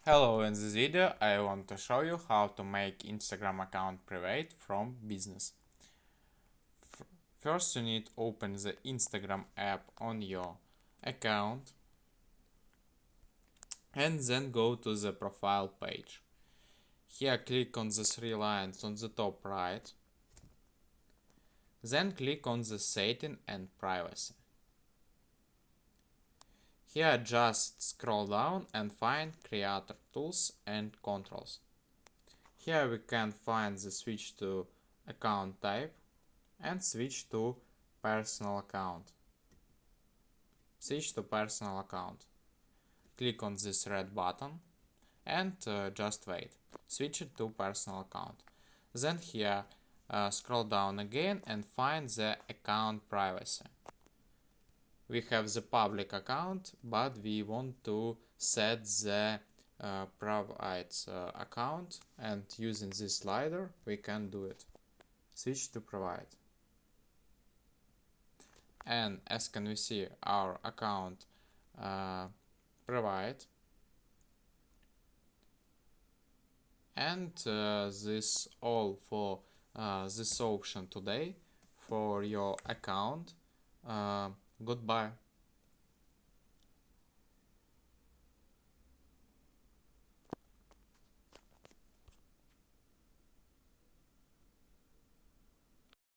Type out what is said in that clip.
Hello, in this video I want to show you how to make Instagram account private from business. First you need to open the Instagram app on your account and then go to the profile page. Here click on the three lines on the top right. Then click on the setting and privacy. Here just scroll down and find creator tools and controls. Here we can find the switch to account type and switch to personal account. Switch to personal account. Click on this red button and just wait. Switch it to personal account. Then here scroll down again and find the account privacy. We have the public account, but we want to set the private account, and using this slider we can do it. Switch to private. And as can we see, our account private, and this all for this option today for your account. Goodbye.